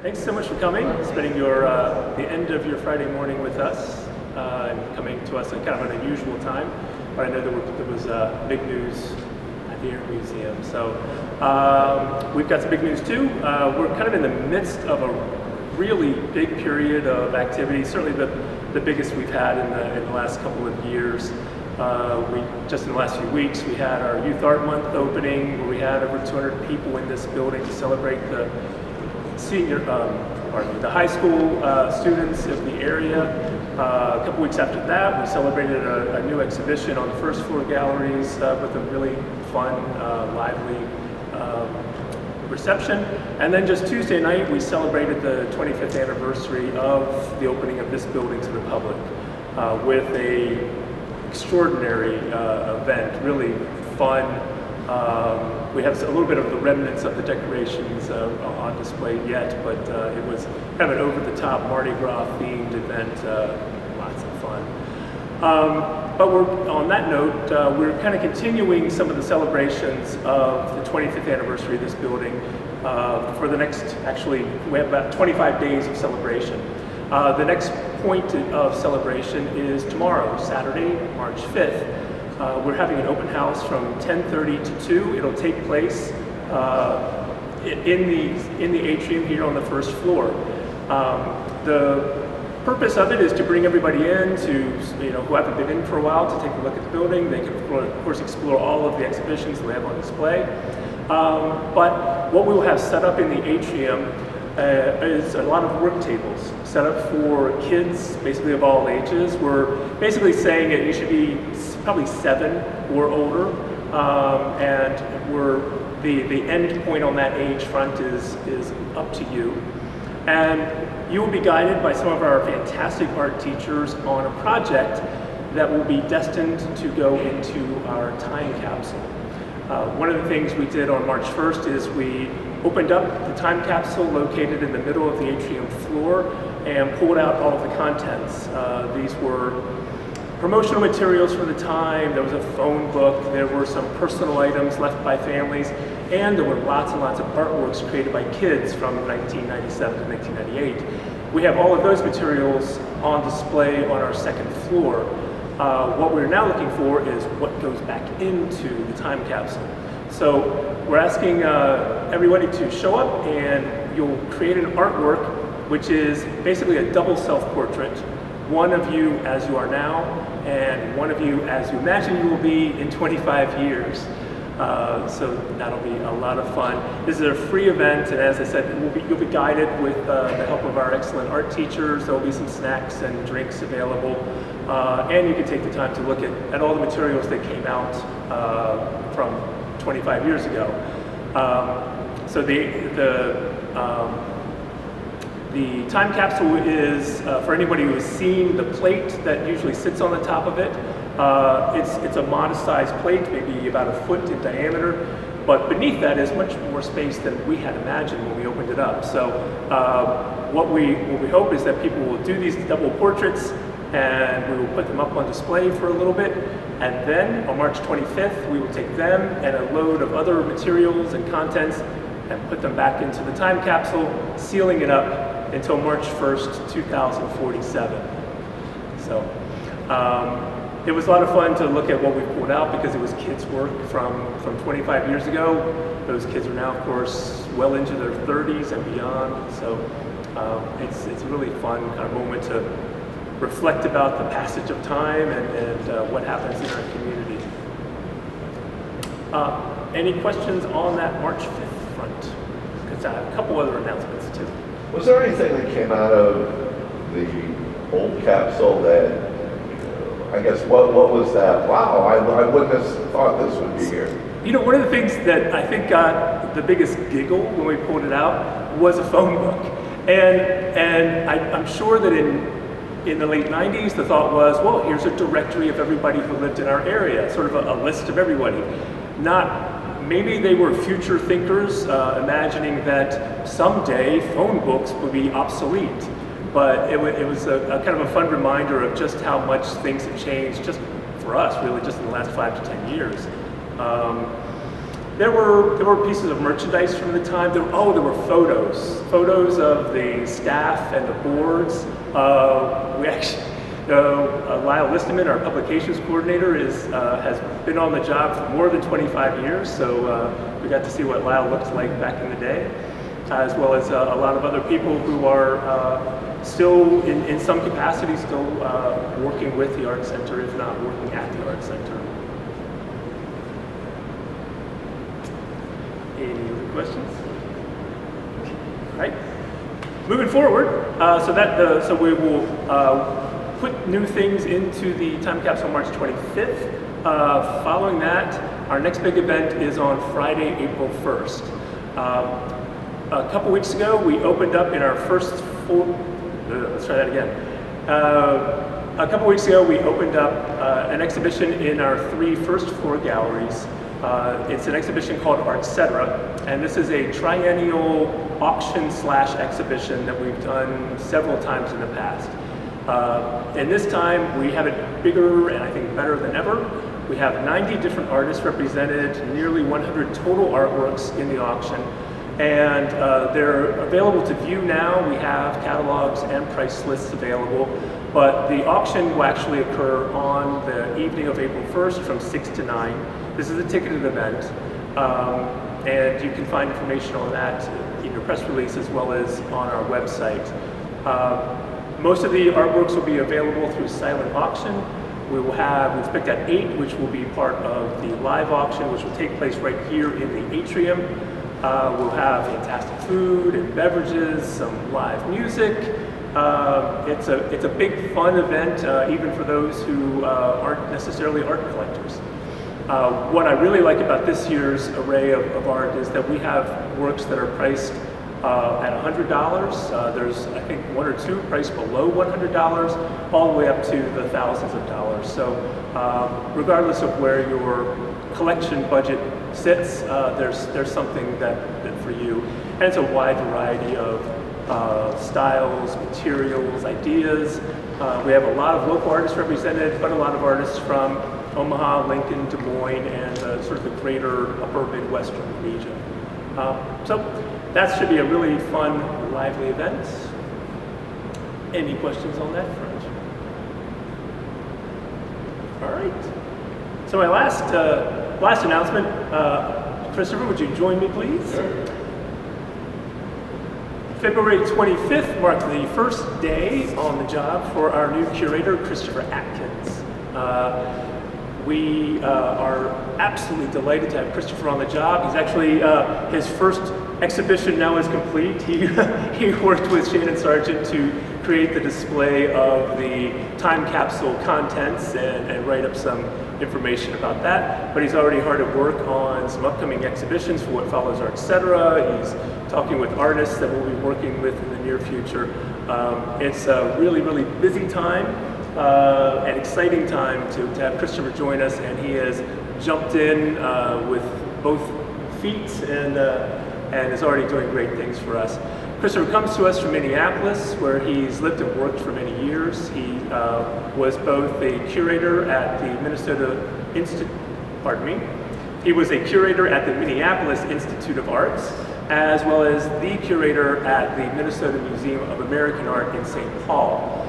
Thanks so much for coming, spending the end of your Friday morning with us, and coming to us at kind of an unusual time. But I know there was big news at the Art Museum. So we've got some big news too. We're kind of in the midst of a really big period of activity, certainly the biggest we've had in the last couple of years. Just in the last few weeks, we had our Youth Art Month opening, where we had over 200 people in this building to celebrate the the high school students of the area. A couple weeks after that, we celebrated a new exhibition on the first floor galleries with a really fun, lively reception. And then just Tuesday night, we celebrated the 25th anniversary of the opening of this building to the public with a extraordinary event, really fun. We have a little bit of the remnants of the decorations on display yet, but it was kind of an over-the-top Mardi Gras themed event, lots of fun. But on that note, we're kind of continuing some of the celebrations of the 25th anniversary of this building for the next, actually, we have about 25 days of celebration. The next point of celebration is tomorrow, Saturday, March 5th. We're having an open house from 10:30 to 2. It'll take place in the atrium here on the first floor. The purpose of it is to bring everybody in who haven't been in for a while, to take a look at the building. They can of course explore all of the exhibitions we have on display. But what we will have set up in the atrium is a lot of work tables set up for kids, basically of all ages. We're basically saying that you should be probably 7 or older, and the end point on that age front is up to you. And you will be guided by some of our fantastic art teachers on a project that will be destined to go into our time capsule. One of the things we did on March 1st is we opened up the time capsule located in the middle of the atrium floor and pulled out all of the contents. These were promotional materials for the time, there was a phone book, there were some personal items left by families, and there were lots and lots of artworks created by kids from 1997 to 1998. We have all of those materials on display on our second floor. What we're now looking for is what goes back into the time capsule. So we're asking everybody to show up, and you'll create an artwork which is basically a double self-portrait. One of you as you are now, and one of you as you imagine you will be in 25 years. So that'll be a lot of fun. This is a free event, and as I said, you'll be guided with the help of our excellent art teachers. There will be some snacks and drinks available, and you can take the time to look at all the materials that came out from 25 years ago. So the time capsule is, for anybody who has seen the plate that usually sits on the top of it, it's a modest sized plate, maybe about a foot in diameter, but beneath that is much more space than we had imagined when we opened it up. So what we hope is that people will do these double portraits, and we will put them up on display for a little bit, and then on March 25th we will take them and a load of other materials and contents and put them back into the time capsule, sealing it up until March 1st, 2047. So it was a lot of fun to look at what we pulled out, because it was kids' work from 25 years ago. Those kids are now, of course, well into their 30s and beyond. So it's a really fun kind of moment to reflect about the passage of time and what happens in our community. Any questions on that March 5th front? Because I have a couple other announcements too. Was there anything that came out of the old capsule that, I guess, what was that? Wow, I wouldn't have thought this would be here. You know, one of the things that I think got the biggest giggle when we pulled it out was a phone book. And I'm sure that in the late 90s, the thought was, well, here's a directory of everybody who lived in our area, sort of a list of everybody. Maybe they were future thinkers, imagining that someday phone books would be obsolete. But it was a kind of a fun reminder of just how much things have changed, just for us, really, just in the last 5 to 10 years. There were pieces of merchandise from the time. There were photos of the staff and the boards. We actually, Lyle Listeman, our publications coordinator, has been on the job for more than 25 years, so we got to see what Lyle looked like back in the day, as well as a lot of other people who are still, in some capacity, still working with the Art Center, if not working at the Art Center. Any other questions? All right. Moving forward, so we will put new things into the time capsule March 25th. Following that, our next big event is on Friday, April 1st. A couple weeks ago, we opened up in our first let's try that again. A couple weeks ago, we opened up an exhibition in our 3 first floor galleries. It's an exhibition called Artcetera, and this is a triennial auction/exhibition that we've done several times in the past. And this time we have it bigger and I think better than ever. We have 90 different artists represented, nearly 100 total artworks in the auction, and they're available to view now. We have catalogs and price lists available, but the auction will actually occur on the evening of April 1st from 6 to 9. This is a ticketed event, and you can find information on that in your press release as well as on our website. Most of the artworks will be available through silent auction. We've picked at 8, which will be part of the live auction, which will take place right here in the atrium. We'll have fantastic food and beverages, some live music. It's a big fun event, even for those who aren't necessarily art collectors. What I really like about this year's array of art is that we have works that are priced at $100. There's, I think, 1 or 2 priced below $100, all the way up to the thousands of dollars. So regardless of where your collection budget sits, there's something that for you. And it's a wide variety of styles, materials, ideas. We have a lot of local artists represented, but a lot of artists from Omaha, Lincoln, Des Moines, and sort of the greater upper Midwestern region. So that should be a really fun, lively event. Any questions on that front? All right. So my last announcement, Christopher, would you join me, please? Sure. February 25th marked the first day on the job for our new curator, Christopher Atkins. We are absolutely delighted to have Christopher on the job. He's actually, his first exhibition now is complete. He worked with Shannon Sargent to create the display of the time capsule contents and write up some information about that. But he's already hard at work on some upcoming exhibitions for what follows Artcetera. He's talking with artists that we'll be working with in the near future. It's a really, really busy time. An exciting time to have Christopher join us, and he has jumped in with both feet and is already doing great things for us. Christopher comes to us from Minneapolis, where he's lived and worked for many years. He was both a curator at the He was a curator at the Minneapolis Institute of Arts, as well as the curator at the Minnesota Museum of American Art in St. Paul.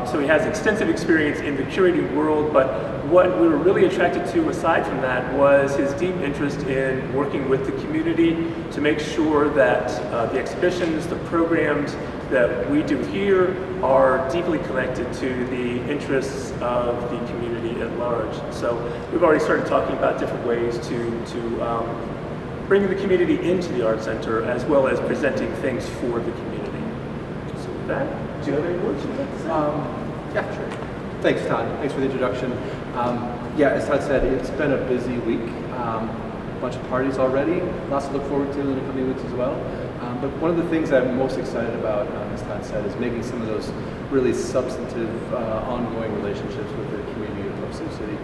So he has extensive experience in the curating world, but what we were really attracted to aside from that was his deep interest in working with the community to make sure that the exhibitions, the programs that we do here are deeply connected to the interests of the community at large. So we've already started talking about different ways to bring the community into the Art Center, as well as presenting things for the community. So with that, do you have any words you'd like to say? Yeah, sure. Thanks, Todd. Thanks for the introduction. Yeah, as Todd said, it's been a busy week. A bunch of parties already. Lots to look forward to in the coming weeks as well. But one of the things I'm most excited about, as Todd said, is making some of those really substantive, ongoing relationships with the community of Sioux City.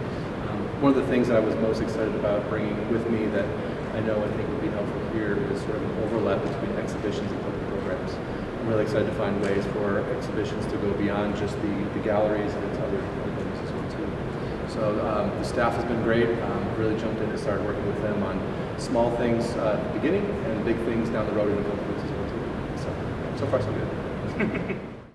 One of the things that I was most excited about bringing with me that I think would be helpful here is sort of an overlap between exhibitions and public programs. I'm really excited to find ways for exhibitions to go beyond just the galleries and into other things as well too. So the staff has been great. Really jumped in and started working with them on small things at the beginning and big things down the road in the building as well too. So far so good.